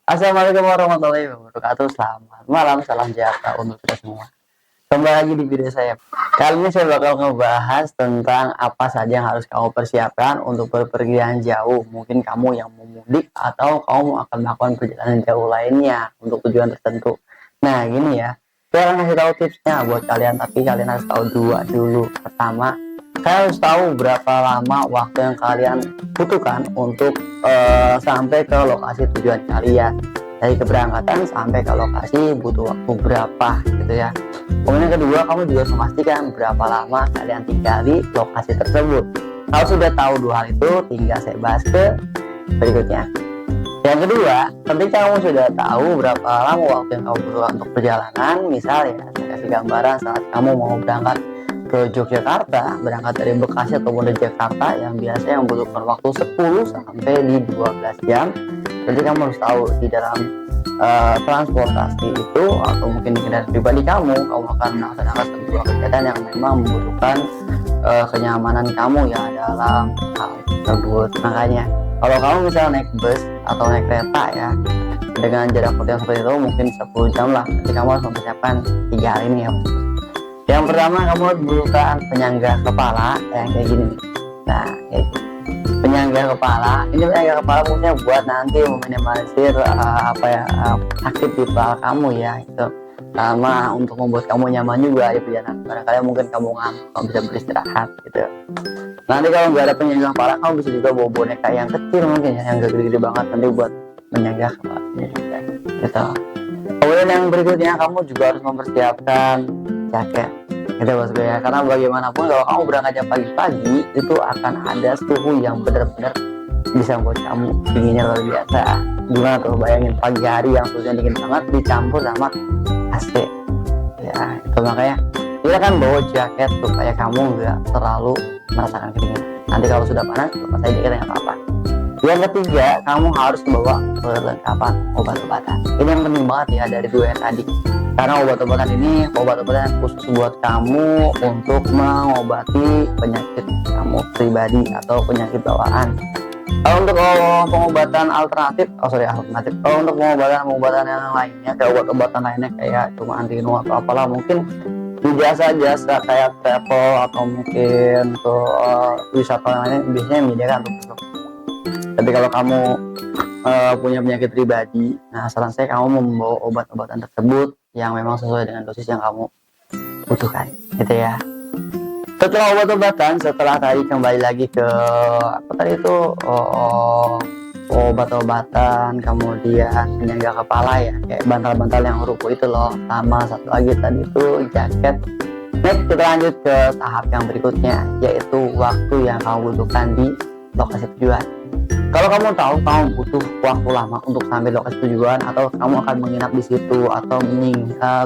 Assalamualaikum warahmatullahi wabarakatuh. Selamat malam, salam sejahtera untuk kita semua. Kembali lagi di video saya. Kali ini saya bakal ngebahas tentang apa saja yang harus kamu persiapkan untuk berpergian jauh. Mungkin kamu yang mau mudik atau kamu akan melakukan perjalanan jauh lainnya untuk tujuan tertentu. Nah, gini ya. Saya akan kasih tahu tipsnya buat kalian, tapi kalian harus tahu dua dulu. Pertama, kalian harus tahu berapa lama waktu yang kalian butuhkan untuk sampai ke lokasi tujuan kalian. Dari keberangkatan sampai ke lokasi butuh waktu berapa gitu ya. Kemudian kedua, kamu juga harus memastikan berapa lama kalian tinggal di lokasi tersebut. Kalau sudah tahu dua hal itu, tinggal saya bahas ke berikutnya. Yang kedua, ketika kamu sudah tahu berapa lama waktu yang kamu butuhkan untuk perjalanan, misalnya saya kasih gambaran saat kamu mau berangkat ke Yogyakarta, berangkat dari Bekasi ataupun dari Jakarta yang biasanya membutuhkan waktu 10 sampai di 12 jam. Jadi kamu harus tahu di dalam transportasi itu atau mungkin di kendaraan pribadi kamu akan melaksanakan sebuah kegiatan yang memang membutuhkan kenyamanan kamu ya dalam hal tersebut. Makanya kalau kamu misalnya naik bus atau naik kereta ya dengan jarak waktu yang seperti itu mungkin 10 jam lah, jadi kamu harus mempersiapkan 3 hal ini ya. Yang pertama, kamu harus membutuhkan penyangga kepala yang kayak gini nih. Nah, kayak gini. Penyangga kepala, ini penyangga kepala maksudnya buat nanti meminimalisir sakit di kepala kamu ya, itu sama untuk membuat kamu nyaman juga di perjalanan. Barangkali mungkin kamu ngantuk, kamu bisa beristirahat gitu. Nanti kalau nggak ada penyangga kepala, kamu bisa juga bawa boneka yang kecil mungkin ya, yang gak gede-gede banget nanti buat menyangga kepala gitu. Kemudian yang berikutnya, kamu juga harus mempersiapkan jaket gitu bosku ya, karena bagaimanapun kalau kamu berangkat pagi-pagi itu akan ada suhu yang benar-benar bisa membuat kamu dinginnya luar biasa. Gimana tuh, bayangin pagi hari yang suhunya dingin banget dicampur sama AC ya, itu makanya kita kan bawa jaket supaya kamu nggak terlalu merasakan kedinginan. Nanti kalau sudah panas lepas aja jaketnya nggak apa-apa. Yang ketiga, kamu harus membawa perlengkapan obat-obatan. Ini yang penting banget ya dari dua yang tadi, karena obat-obatan ini obat-obatan khusus buat kamu untuk mengobati penyakit kamu pribadi atau penyakit bawaan. Kalau untuk pengobatan alternatif, kalau untuk pengobatan yang lainnya kayak obat-obatan lainnya kayak cuma antino atau apalah, mungkin di jasa-jasa kayak travel atau mungkin ke wisata lainnya biasanya menyediakan untuk. Tapi kalau kamu punya penyakit pribadi, nah saran saya kamu membawa obat-obatan tersebut yang memang sesuai dengan dosis yang kamu butuhkan gitu ya. Setelah obat-obatan, setelah tadi kembali lagi ke apa tadi itu obat-obatan, kemudian penyangga kepala ya kayak bantal-bantal yang ruko itu loh, sama satu lagi tadi itu jaket. Next kita lanjut ke tahap yang berikutnya, yaitu waktu yang kamu butuhkan di lokasi tujuan. Kalau kamu tahu kamu butuh waktu lama untuk sampai lokasi tujuan atau kamu akan menginap di situ atau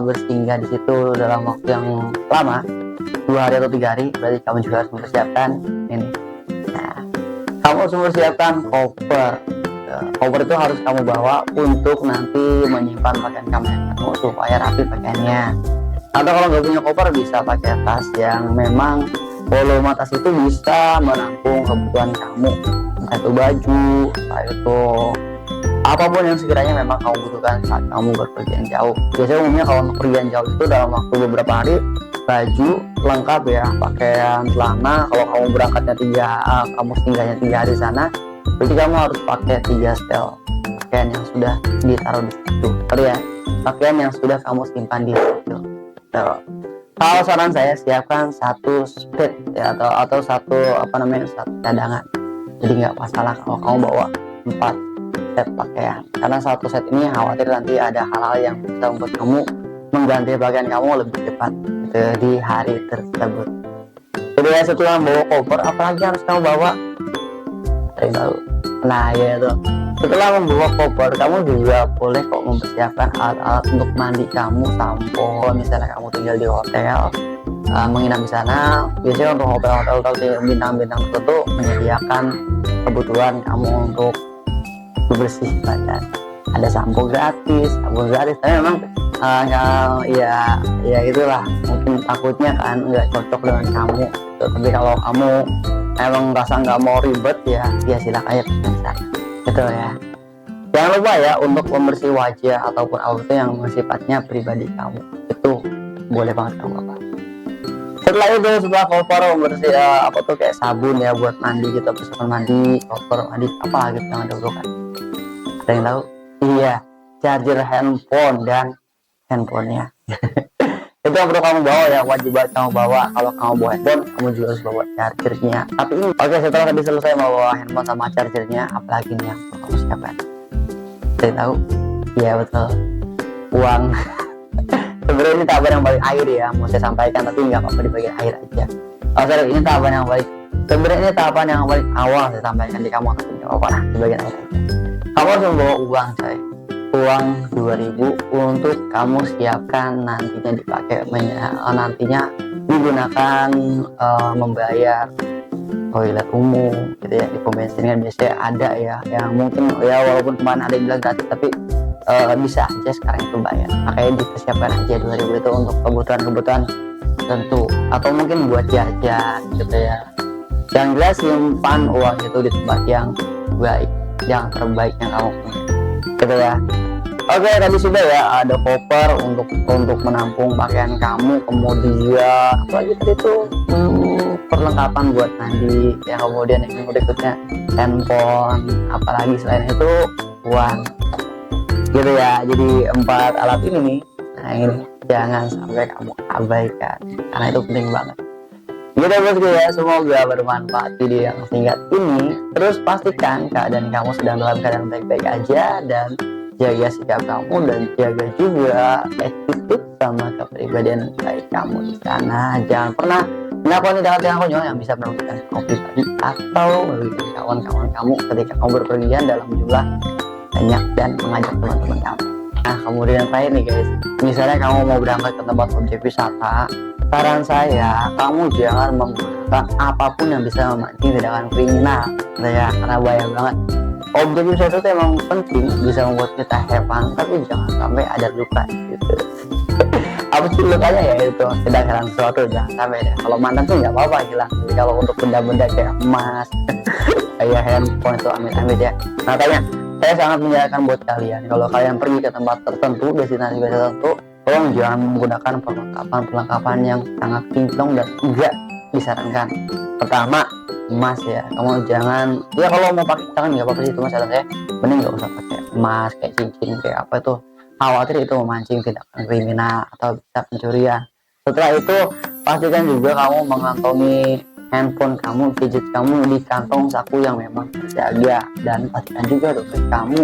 bersinggah di situ dalam waktu yang lama, 2 hari atau 3 hari, berarti kamu juga harus mempersiapkan ini. Nah, kamu harus mempersiapkan koper. Koper itu harus kamu bawa untuk nanti menyimpan pakaian kamu supaya rapi pakaiannya. Atau kalau nggak punya koper bisa pakai tas yang memang volume tas itu bisa menampung kebutuhan kamu, entah itu baju, entah itu apapun yang sekiranya memang kamu butuhkan saat kamu berpergian jauh. Biasanya umumnya kalau untuk pergian jauh itu dalam waktu beberapa hari, baju lengkap ya, pakaian, celana. Kalau kamu berangkatnya kamu singgahnya 3 hari sana, berarti kamu harus pakai 3 setel pakaian yang sudah ditaruh di situ. Ya, pakaian yang sudah kamu simpan di situ. Kalau saran saya, siapkan 1 split ya, atau satu cadangan. Jadi nggak masalah kalau kamu bawa 4 set pakaian, karena 1 set ini khawatir nanti ada hal-hal yang bisa membuat kamu mengganti pakaian kamu lebih cepat gitu, di hari tersebut. Jadi ya, setelah bawa koper, apalagi harus kamu bawa baru. Nah ya itu, setelah membawa koper, kamu juga boleh kok mempersiapkan alat-alat untuk mandi kamu, sampo. Misalnya kamu tinggal di hotel, menginap di sana, biasanya untuk hotel-hotel bintang-bintang tertentu menyediakan kebutuhan kamu untuk bersih badan. Ada sampo gratis, sabun gratis. Tapi memang ya itulah, mungkin takutnya kan nggak cocok dengan kamu. Tapi kalau kamu emang rasa nggak mau ribet ya silakan aja pesan gitu ya. Jangan lupa ya untuk membersih wajah ataupun auto yang sifatnya pribadi kamu, itu boleh banget kamu apa. Setelah itu setelah koper membersih apa tuh kayak sabun ya buat mandi gitu, sabun mandi, koper mandi apa gitu yang ada kan. Ada yang tahu? Iya, charger handphone dan handphonenya. Itu yang perlu kamu bawa ya, wajib banget kamu bawa. Kalau kamu bawa handphone, kamu juga harus bawa chargernya. Tapi ini, oke, setelah tadi selesai bawa handphone sama chargernya, apalagi nih yang perlu kamu siapkan? Saya tahu, iya betul, uang. Sebenarnya ini tahapan yang paling akhir ya, mau saya sampaikan, tapi nggak apa-apa di bagian akhir aja. Oh sorry, ini tahapan yang paling, sebenarnya ini tahapan yang paling awal saya sampaikan di kamu, tapi nggak apa-apa di bagian akhir aja. Kamu harus membawa uang, say. Uang 2000 untuk kamu siapkan nantinya dipakai nantinya digunakan membayar toilet umum gitu ya, di pom bensin kan biasanya ada ya yang mungkin ya walaupun kemarin ada yang bilang gratis tapi bisa aja sekarang itu bayar, makanya dipersiapkan aja 2000 itu untuk kebutuhan tertentu atau mungkin buat jajan gitu ya. Yang jelas simpan uang itu di tempat yang baik, yang terbaik yang kamu punya gitu ya. Oke, tadi sudah ya, ada koper untuk menampung pakaian kamu, kemudian apalagi tadi itu perlengkapan buat mandi ya, kemudian yang berikutnya handphone, apalagi selain itu uang gitu ya. Jadi 4 alat ini nih, nah ini jangan sampai kamu abaikan karena itu penting banget gitu bosku ya. Semoga bermanfaat video yang singkat ini. Terus pastikan keadaan kamu sedang dalam keadaan baik-baik aja, dan jaga sikap kamu dan jaga juga attitude sama kepribadian baik kamu di sana. Jangan pernah melakukan tindakan konyol yang bisa merugikan kamu pribadi atau merugikan kawan-kawan kamu ketika kamu berpergian dalam jumlah banyak dan mengajak teman-teman kamu. Nah, kemudian yang terakhir nih guys, misalnya kamu mau berangkat ke tempat objek wisata, saran saya kamu jangan menggunakan apapun yang bisa memancing tindakan kriminal ya, karena bahaya banget. Objek wisata itu emang penting, bisa membuat kita have fun, tapi jangan sampai ada luka gitu. Apa sih lukanya ya itu tidak hilang sesuatu, jangan sampai deh. Kalau mantan tuh nggak apa-apa hilang, jadi kalau untuk benda-benda kayak emas kayak handphone itu amit-amit ya. Makanya saya sangat menyarankan buat kalian, kalau kalian pergi ke tempat tertentu, destinasi tertentu, tolong jangan menggunakan perlengkapan yang sangat kinclong dan enggak disarankan. Pertama, emas ya, kamu jangan ya, kalau mau pakai tangan nggak apa-apa sih, cuma saran saya mending nggak usah pakai emas kayak cincin kayak apa itu, khawatir itu memancing tindakan kriminal atau bisa pencurian. Setelah itu pastikan juga kamu mengantongi handphone kamu, gadget kamu di kantong saku yang memang terjaga, dan pastikan juga dompet kamu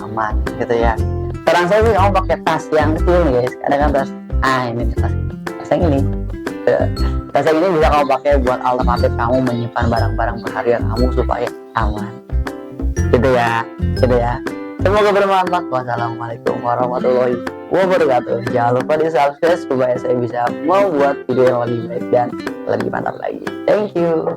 aman gitu ya. Saran saya sih kamu pakai tas yang kecil nih guys, kadang kan tas ini tas yang ini. Tas yang ini bisa kamu pakai buat alternatif kamu menyimpan barang-barang berharga kamu supaya aman gitu ya, gitu ya. Semoga bermanfaat. Wassalamualaikum warahmatullahi wabarakatuh. Jangan lupa di subscribe supaya saya bisa membuat video yang lebih baik dan lebih mantap lagi. Thank you.